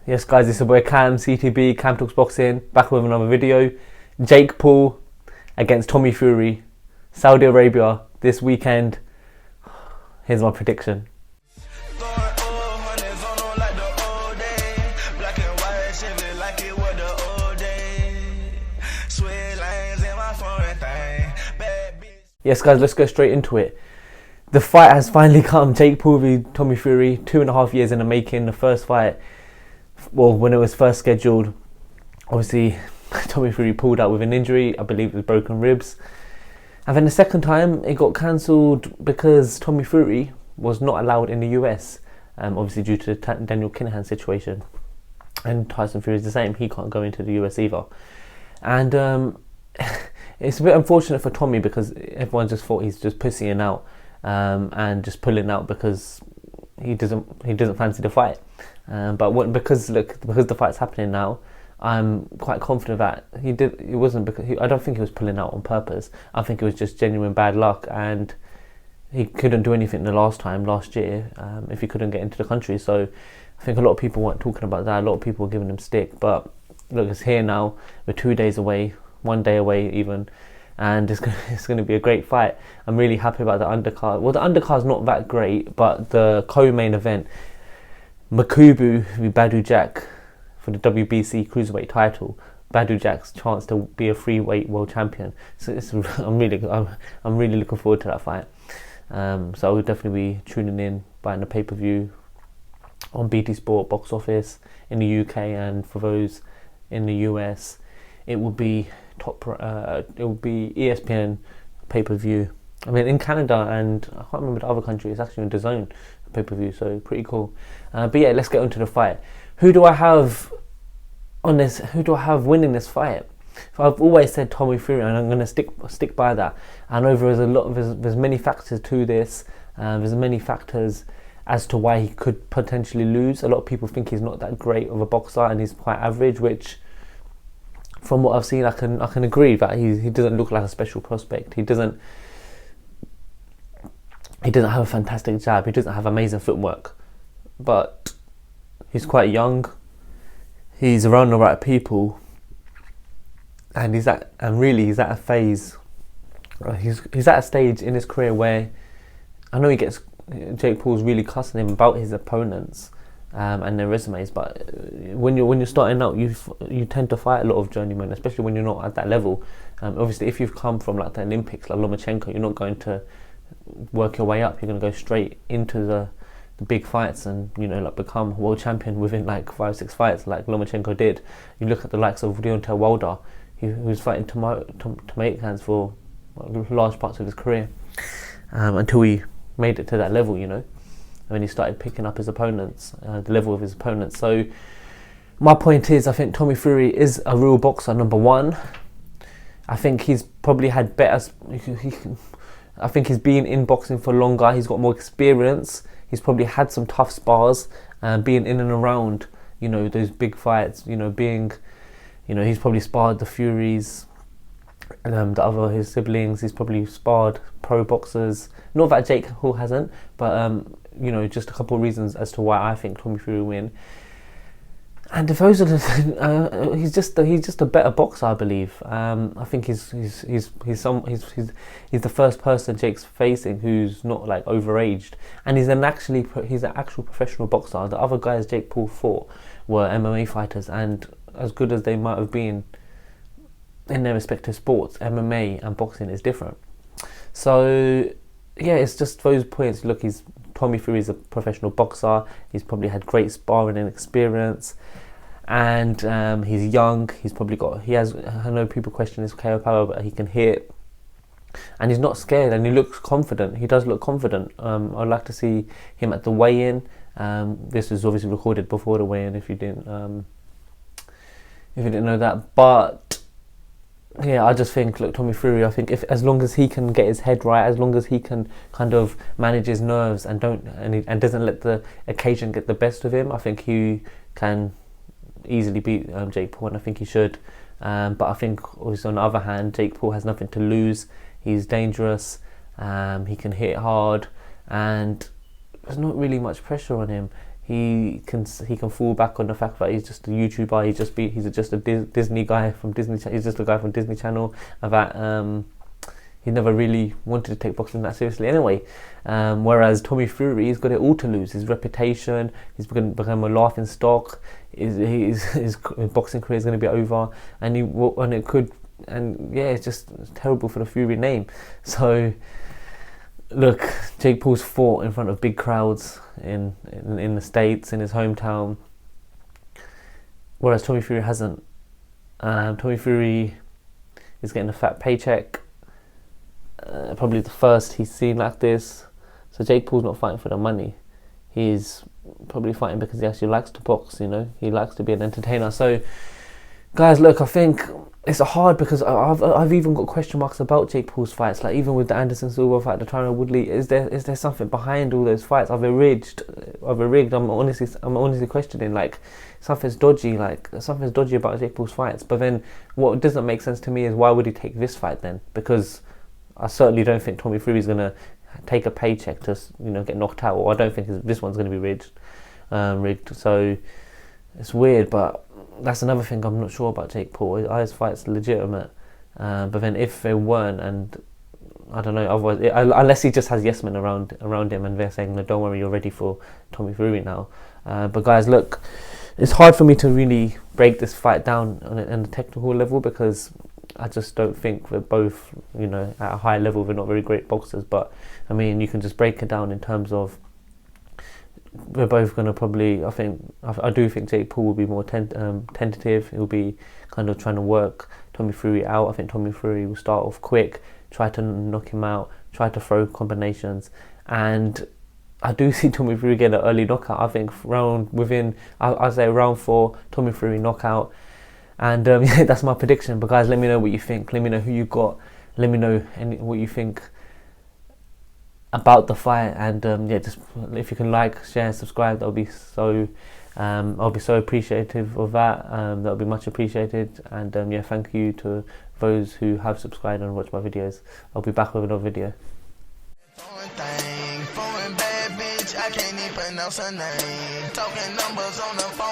Yes guys, this is your boy Cam, CTB, Cam Talks Boxing, back with another video. Jake Paul against Tommy Fury, Saudi Arabia this weekend. Here's my prediction. Yes guys, let's go straight into it. The fight has finally come. Jake Paul v Tommy Fury, 2.5 years in the making. The first fight, well, when it was first scheduled, obviously Tommy Fury pulled out with an injury. I believe it was broken ribs. And then the second time it got cancelled because Tommy Fury was not allowed in the US, obviously due to the Daniel Kinahan situation. And Tyson Fury is the same, he can't go into the US either. And it's a bit unfortunate for Tommy because everyone just thought he's just pussying out and just pulling out because he doesn't fancy the fight. Because the fight's happening now, I'm quite confident that it wasn't because I don't think he was pulling out on purpose. I think it was just genuine bad luck, and he couldn't do anything last year if he couldn't get into the country. So I think a lot of people weren't talking about that. A lot of people were giving him stick, but look, it's here now. We're 2 days away, 1 day away even, and it's going to be a great fight. I'm really happy about the undercard. Well, the undercard's not that great, but the co-main event, Makabu v Badou Jack for the WBC cruiserweight title. Badou Jack's chance to be a free-weight world champion. So I'm really looking forward to that fight. So I will definitely be tuning in, buying the pay-per-view on BT Sport, box office in the UK, and for those in the US, it will be it will be ESPN pay-per-view. I mean, in Canada and I can't remember the other country, it's actually on DAZN pay-per-view, so pretty cool. But yeah, let's get into the fight. Who do I have on this? Who do I have winning this fight? So I've always said Tommy Fury, and I'm going to stick by that. I know there's many factors to this. There's many factors as to why he could potentially lose. A lot of people think he's not that great of a boxer and he's quite average, which, from what I've seen, I can agree that he doesn't look like a special prospect. He doesn't have a fantastic jab. He doesn't have amazing footwork, but he's quite young. He's around the right people, and he's at a phase. He's at a stage in his career where I know Jake Paul's really cussing him about his opponents and their resumes, but when you're starting out, you tend to fight a lot of journeymen, especially when you're not at that level. Obviously, if you've come from like the Olympics, like Lomachenko, you're not going to work your way up. You're going to go straight into the big fights and like become world champion within like 5-6 fights, like Lomachenko did. You look at the likes of Deontay Wilder, who was fighting tomato cans for large parts of his career until he made it to that level, and then he started picking up his opponents, the level of his opponents. So my point is, I think Tommy Fury is a real boxer, number one. I think he's probably had better. I think he's been in boxing for longer. He's got more experience. He's probably had some tough spars, being in and around, those big fights. He's probably sparred the Furies, his siblings. He's probably sparred pro boxers. Not that Jake Paul hasn't, but just a couple of reasons as to why I think Tommy Fury will win. And if those are he's just a better boxer, I believe. I think he's the first person Jake's facing who's not like overaged, and he's an actual professional boxer. The other guys Jake Paul fought were MMA fighters, and as good as they might have been in their respective sports, MMA and boxing is different. So yeah, it's just those points. Look, Tommy Fury is a professional boxer. He's probably had great sparring and experience, and he's young. I know people question his KO power, but he can hit, and he's not scared, and he looks confident. He does look confident. I'd like to see him at the weigh-in. This was obviously recorded before the weigh-in, if you didn't know that. But yeah, I just think, look, Tommy Fury, I think as long as he can get his head right, as long as he can kind of manage his nerves and doesn't let the occasion get the best of him, I think he can easily beat Jake Paul, and I think he should. But I think also on the other hand, Jake Paul has nothing to lose. He's dangerous. He can hit hard, and there's not really much pressure on him. he can fall back on the fact that he's just a YouTuber. He's just a Disney guy from Disney. He's just a guy from Disney Channel, and that he never really wanted to take boxing that seriously anyway. Whereas Tommy Fury, he's got it all to lose. His reputation, he's going to become a laughing stock. His boxing career is going to be over, and it's terrible for the Fury name. So look, Jake Paul's fought in front of big crowds in the States, in his hometown, whereas Tommy Fury hasn't. Tommy Fury is getting a fat paycheck. Probably the first he's seen like this. So Jake Paul's not fighting for the money. He's probably fighting because he actually likes to box, he likes to be an entertainer. So guys, look, I think it's hard because I've even got question marks about Jake Paul's fights. Like even with the Anderson Silva fight, the Tyron Woodley, is there something behind all those fights? Are they rigged? I'm honestly questioning, like something's dodgy about Jake Paul's fights. But then what doesn't make sense to me is, why would he take this fight then? Because I certainly don't think Tommy Fury's gonna take a paycheck to get knocked out, or I don't think this one's gonna be rigged. So it's weird, but that's another thing I'm not sure about Jake Paul. His fight's legitimate, but then if they weren't, and I don't know, otherwise, unless he just has yes men around him and they're saying, no, don't worry, you're ready for Tommy Fury now. But guys, look, it's hard for me to really break this fight down on a technical level, because I just don't think we're both, at a high level. We're not very great boxers, but I mean, you can just break it down in terms of, we're both going to probably, I do think Jake Paul will be more tentative. He'll be kind of trying to work Tommy Fury out. I think Tommy Fury will start off quick, try to knock him out, try to throw combinations, and I do see Tommy Fury get an early knockout. I think I'd say round 4, Tommy Fury knockout. And that's my prediction. But guys, let me know what you think. Let me know who you got. Let me know what you think about the fight. And just if you can like, share, subscribe, I'll be so appreciative of that. That'll be much appreciated. And thank you to those who have subscribed and watched my videos. I'll be back with another video. I can't even pronounce her name. Talking numbers on the phone.